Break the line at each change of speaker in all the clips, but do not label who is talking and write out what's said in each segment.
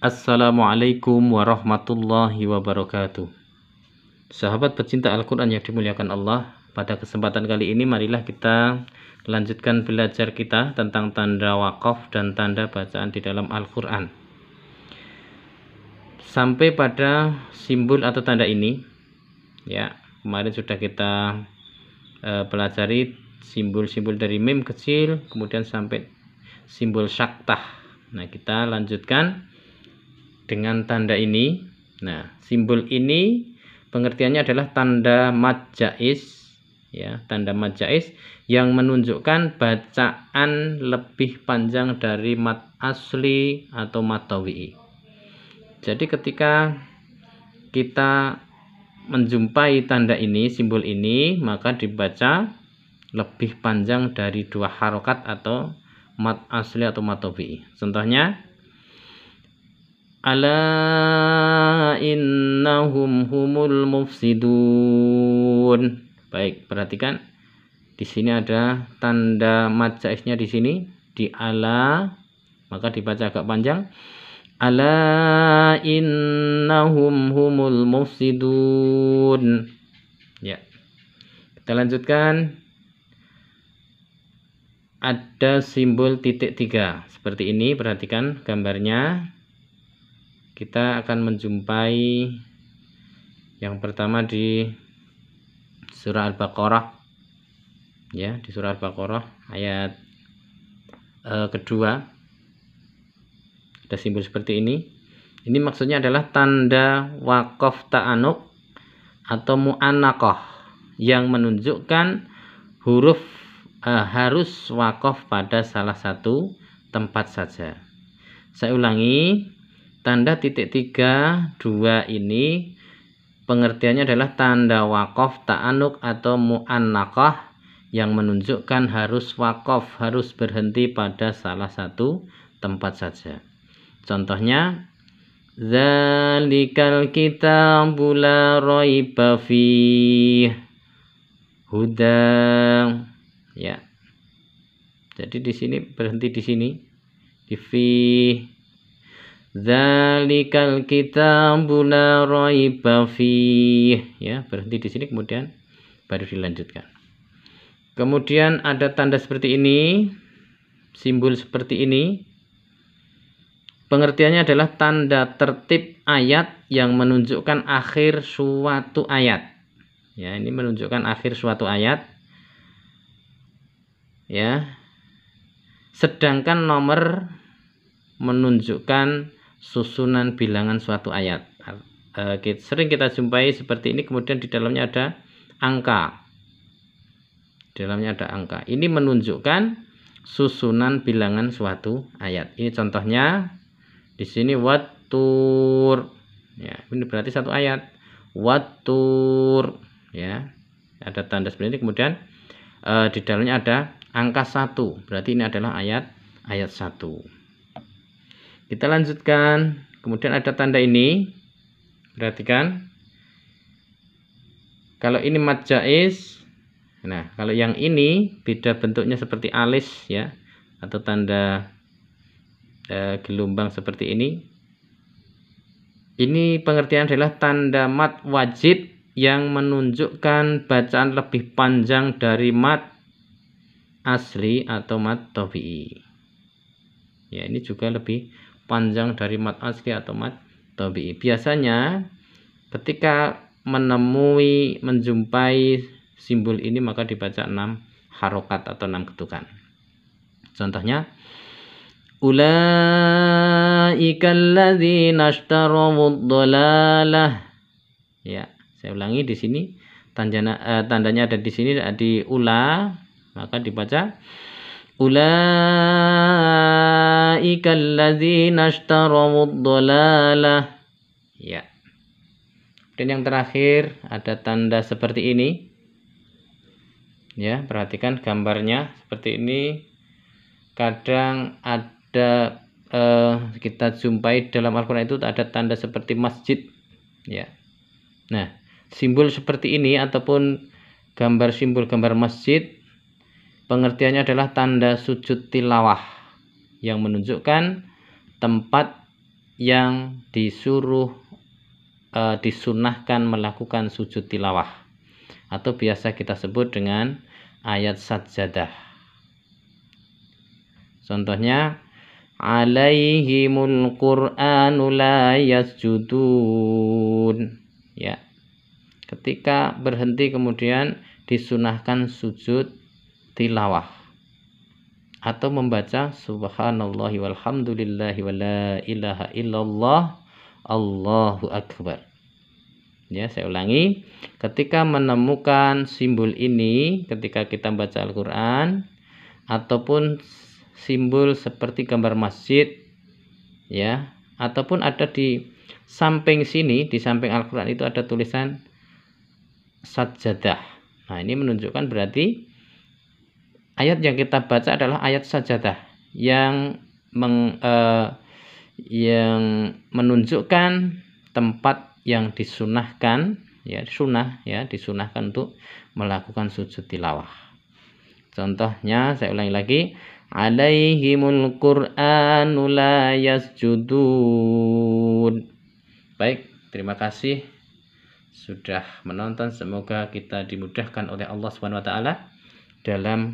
Assalamualaikum warahmatullahi wabarakatuh. Sahabat pecinta Al-Quran yang dimuliakan Allah, pada kesempatan kali ini marilah kita lanjutkan belajar kita tentang tanda wakaf dan tanda bacaan di dalam Al-Quran. Sampai pada simbol atau tanda ini, ya, kemarin sudah kita pelajari simbol-simbol dari mim kecil, kemudian sampai simbol syaktah. Nah, kita lanjutkan dengan tanda ini. Nah, simbol ini pengertiannya adalah tanda mad jaiz, ya, tanda mad jaiz yang menunjukkan bacaan lebih panjang dari mad asli atau mad tabi'i. Jadi ketika kita menjumpai tanda ini, simbol ini, maka dibaca lebih panjang dari 2 harokat atau mad asli atau mad tabi'i. Contohnya, ala innahum humul mufsidun. Baik, perhatikan di sini ada tanda mad jaiznya di sini di ala, maka dibaca agak panjang. Ala innahum humul mufsidun. Ya. Kita lanjutkan. Ada simbol titik 3 seperti ini, perhatikan gambarnya. Kita akan menjumpai yang pertama di surah Al-Baqarah, ya, di surah Al-Baqarah ayat kedua ada simbol seperti ini. Ini maksudnya adalah tanda wakaf ta'anuk atau mu'annaqah yang menunjukkan huruf harus wakaf pada salah satu tempat saja. Saya ulangi, tanda titik 3, 2 ini pengertiannya adalah tanda wakaf ta'anuk atau mu'annaqah yang menunjukkan harus wakaf, harus berhenti pada salah satu tempat saja. Contohnya, zalikal kitabu la raiba fih hudan. Ya. Jadi di sini berhenti di sini di fih. Zalikal kitabu la raiba fih, ya, berhenti di sini kemudian baru dilanjutkan. Kemudian ada tanda seperti ini, simbol seperti ini. Pengertiannya adalah tanda tertib ayat yang menunjukkan akhir suatu ayat. Ya, ini menunjukkan akhir suatu ayat. Ya. Sedangkan nomor menunjukkan susunan bilangan suatu ayat. Sering kita jumpai seperti ini, kemudian di dalamnya ada angka. Di dalamnya ada angka. Ini menunjukkan susunan bilangan suatu ayat. Ini contohnya di sini wattur. Ya, ini berarti satu ayat. Wattur, ya. Ada tanda seperti ini, kemudian di dalamnya ada angka 1. Berarti ini adalah ayat 1. Kita lanjutkan. Kemudian ada tanda ini. Perhatikan. Kalau ini mad jaiz. Nah, kalau yang ini beda bentuknya seperti alis, ya, atau tanda gelombang seperti ini. Ini pengertian adalah tanda mad wajib yang menunjukkan bacaan lebih panjang dari mad asli atau mad tabi'i. Ya, ini juga lebih panjang dari mad asli atau mad tabi'i. Biasanya ketika menjumpai simbol ini maka dibaca 6 harokat atau 6 ketukan. Contohnya, ulaikal ladzina ishtarawud dhalalah. Ya, saya ulangi di sini tandanya ada di sini di ula, maka dibaca ulaikal ladzina ishtarawud dhalalah. Ya. Dan yang terakhir ada tanda seperti ini. Ya, perhatikan gambarnya seperti ini. Kadang ada kita jumpai dalam Al-Quran itu ada tanda seperti masjid, ya. Nah, simbol seperti ini ataupun simbol gambar masjid pengertiannya adalah tanda sujud tilawah yang menunjukkan tempat yang disuruh disunahkan melakukan sujud tilawah, atau biasa kita sebut dengan ayat sajdah. Contohnya, alaihimul qur'anu la yasjudun. Ya. Ketika berhenti kemudian disunahkan sujud tilawah atau membaca subhanallahi walhamdulillahi wala ilaha illallah Allahu akbar. Ya, saya ulangi. Ketika menemukan simbol ini ketika kita baca Al-Qur'an ataupun simbol seperti gambar masjid, ya, ataupun ada di samping sini, di samping Al-Qur'an itu ada tulisan sajdah. Nah, ini menunjukkan berarti ayat yang kita baca adalah ayat sajdah yang menunjukkan tempat yang disunahkan, ya, sunnah, ya, disunahkan untuk melakukan sujud tilawah. Contohnya saya ulangi lagi, alaihimul qur'anu la yasjudun. Baik, terima kasih sudah menonton. Semoga kita dimudahkan oleh Allah Subhanahu wa taala dalam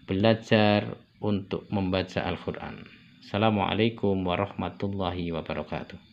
belajar untuk membaca Al-Qur'an. Assalamualaikum warahmatullahi wabarakatuh.